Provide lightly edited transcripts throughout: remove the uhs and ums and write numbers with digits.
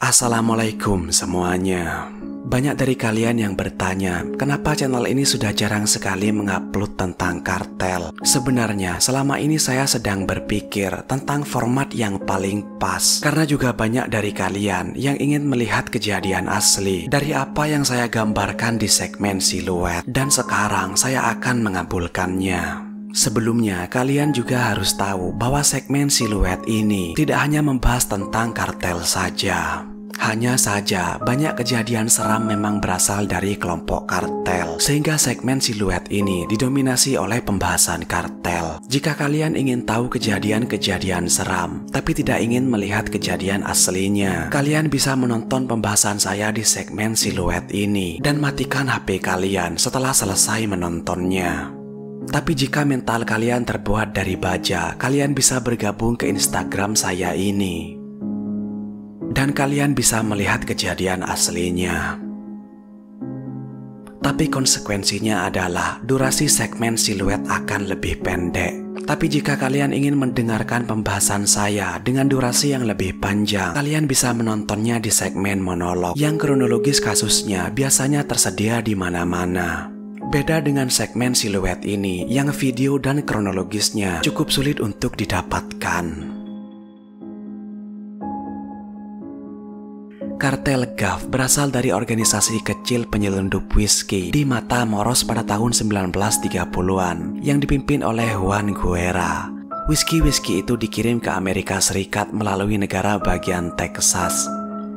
Assalamualaikum semuanya. Banyak dari kalian yang bertanya, kenapa channel ini sudah jarang sekali mengupload tentang kartel? Sebenarnya, selama ini saya sedang berpikir tentang format yang paling pas. Karena juga banyak dari kalian yang ingin melihat kejadian asli dari apa yang saya gambarkan di segmen siluet. Dan sekarang saya akan mengabulkannya. Sebelumnya, kalian juga harus tahu bahwa segmen siluet ini tidak hanya membahas tentang kartel saja. Hanya saja, banyak kejadian seram memang berasal dari kelompok kartel, sehingga segmen siluet ini didominasi oleh pembahasan kartel. Jika kalian ingin tahu kejadian-kejadian seram, tapi tidak ingin melihat kejadian aslinya, kalian bisa menonton pembahasan saya di segmen siluet ini, dan matikan HP kalian setelah selesai menontonnya. Tapi jika mental kalian terbuat dari baja, kalian bisa bergabung ke Instagram saya ini. Dan kalian bisa melihat kejadian aslinya. Tapi konsekuensinya adalah durasi segmen siluet akan lebih pendek. Tapi jika kalian ingin mendengarkan pembahasan saya dengan durasi yang lebih panjang, kalian bisa menontonnya di segmen monolog yang kronologis kasusnya biasanya tersedia di mana-mana. Beda dengan segmen siluet ini yang video dan kronologisnya cukup sulit untuk didapatkan. Kartel Gulf berasal dari organisasi kecil penyelundup whisky di Matamoros pada tahun 1930-an yang dipimpin oleh Juan Guerra. Whisky itu dikirim ke Amerika Serikat melalui negara bagian Texas.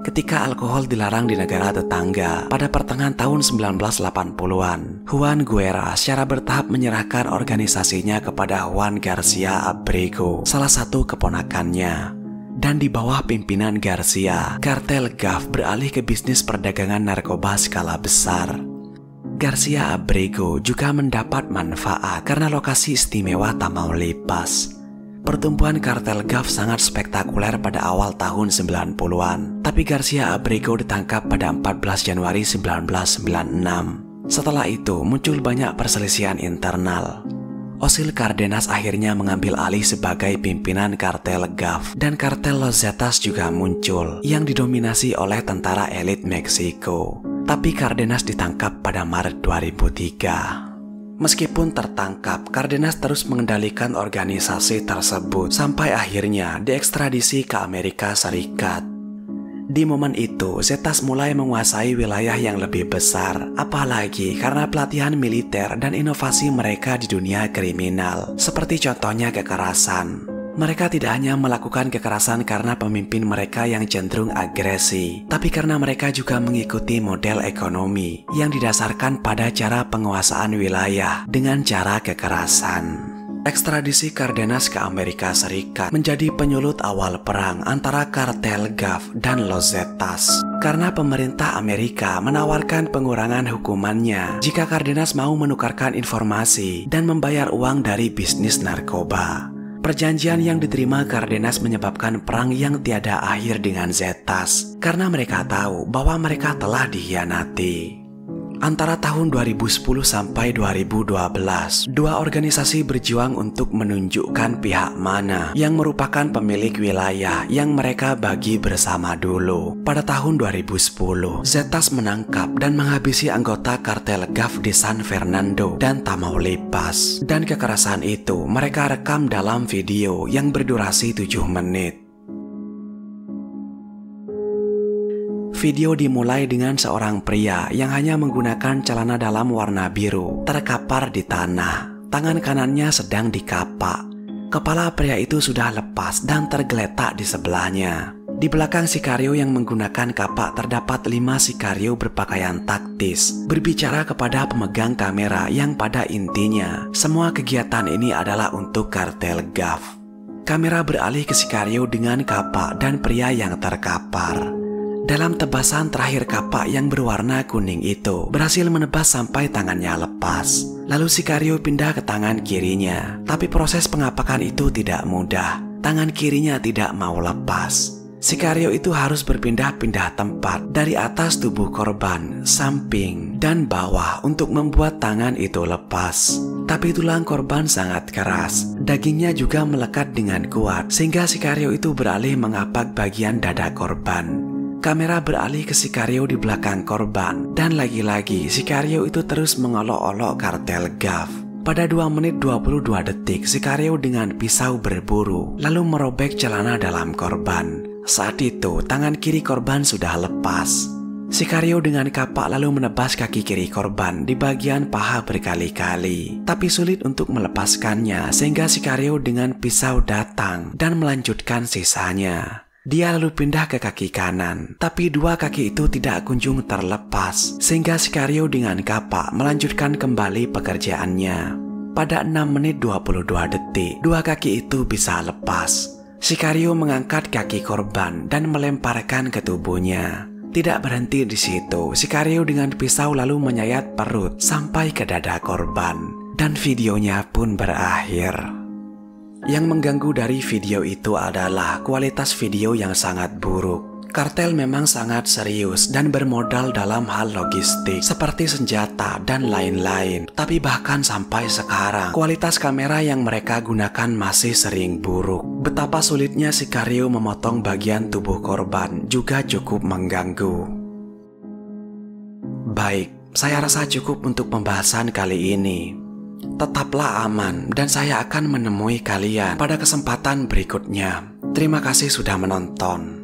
Ketika alkohol dilarang di negara tetangga pada pertengahan tahun 1980-an, Juan Guerra secara bertahap menyerahkan organisasinya kepada Juan Garcia Abrego, salah satu keponakannya. Dan di bawah pimpinan Garcia, kartel Gulf beralih ke bisnis perdagangan narkoba skala besar. Garcia Abrego juga mendapat manfaat karena lokasi istimewa Tamaulipas. Pertumbuhan kartel Gulf sangat spektakuler pada awal tahun 90-an, tapi Garcia Abrego ditangkap pada 14 Januari 1996. Setelah itu muncul banyak perselisihan internal. Osil Cardenas akhirnya mengambil alih sebagai pimpinan kartel Gulf, dan kartel Los Zetas juga muncul yang didominasi oleh tentara elit Meksiko. Tapi Cardenas ditangkap pada Maret 2003. Meskipun tertangkap, Cardenas terus mengendalikan organisasi tersebut sampai akhirnya diekstradisi ke Amerika Serikat. Di momen itu, Zetas mulai menguasai wilayah yang lebih besar, apalagi karena pelatihan militer dan inovasi mereka di dunia kriminal, seperti contohnya kekerasan. Mereka tidak hanya melakukan kekerasan karena pemimpin mereka yang cenderung agresi, tapi karena mereka juga mengikuti model ekonomi yang didasarkan pada cara penguasaan wilayah dengan cara kekerasan. Ekstradisi Cardenas ke Amerika Serikat menjadi penyulut awal perang antara kartel Gulf dan Los Zetas. Karena pemerintah Amerika menawarkan pengurangan hukumannya jika Cardenas mau menukarkan informasi dan membayar uang dari bisnis narkoba. Perjanjian yang diterima Cardenas menyebabkan perang yang tiada akhir dengan Zetas, karena mereka tahu bahwa mereka telah dikhianati. Antara tahun 2010 sampai 2012, dua organisasi berjuang untuk menunjukkan pihak mana yang merupakan pemilik wilayah yang mereka bagi bersama dulu. Pada tahun 2010, Zetas menangkap dan menghabisi anggota kartel Gulf di San Fernando dan Tamaulipas. Dan kekerasan itu mereka rekam dalam video yang berdurasi 7 menit. Video dimulai dengan seorang pria yang hanya menggunakan celana dalam warna biru, terkapar di tanah. Tangan kanannya sedang dikapak. Kepala pria itu sudah lepas dan tergeletak di sebelahnya. Di belakang sikario yang menggunakan kapak terdapat 5 sikario berpakaian taktis, berbicara kepada pemegang kamera yang pada intinya semua kegiatan ini adalah untuk kartel Gulf. Kamera beralih ke sikario dengan kapak dan pria yang terkapar. Dalam tebasan terakhir kapak yang berwarna kuning itu berhasil menebas sampai tangannya lepas. Lalu sikario pindah ke tangan kirinya. Tapi proses pengapakan itu tidak mudah. Tangan kirinya tidak mau lepas. Sikario itu harus berpindah-pindah tempat dari atas tubuh korban, samping, dan bawah untuk membuat tangan itu lepas. Tapi tulang korban sangat keras, dagingnya juga melekat dengan kuat, sehingga Sikario itu beralih mengapak bagian dada korban. Kamera beralih ke Sikario di belakang korban, dan lagi-lagi Sikario itu terus mengolok-olok kartel Gav. Pada 2 menit 22 detik, Sikario dengan pisau berburu, lalu merobek celana dalam korban. Saat itu, tangan kiri korban sudah lepas. Sikario dengan kapak lalu menebas kaki kiri korban di bagian paha berkali-kali, tapi sulit untuk melepaskannya sehingga Sikario dengan pisau datang dan melanjutkan sisanya. Dia lalu pindah ke kaki kanan, tapi 2 kaki itu tidak kunjung terlepas sehingga Sikario dengan kapak melanjutkan kembali pekerjaannya. Pada 6 menit 22 detik, 2 kaki itu bisa lepas. Sikario mengangkat kaki korban dan melemparkan ke tubuhnya. Tidak berhenti di situ, Sikario dengan pisau lalu menyayat perut sampai ke dada korban. Dan videonya pun berakhir. Yang mengganggu dari video itu adalah kualitas video yang sangat buruk. Kartel memang sangat serius dan bermodal dalam hal logistik seperti senjata dan lain-lain. Tapi bahkan sampai sekarang, kualitas kamera yang mereka gunakan masih sering buruk. Betapa sulitnya Sikario memotong bagian tubuh korban juga cukup mengganggu. Baik, saya rasa cukup untuk pembahasan kali ini. Tetaplah aman dan saya akan menemui kalian pada kesempatan berikutnya. Terima kasih sudah menonton.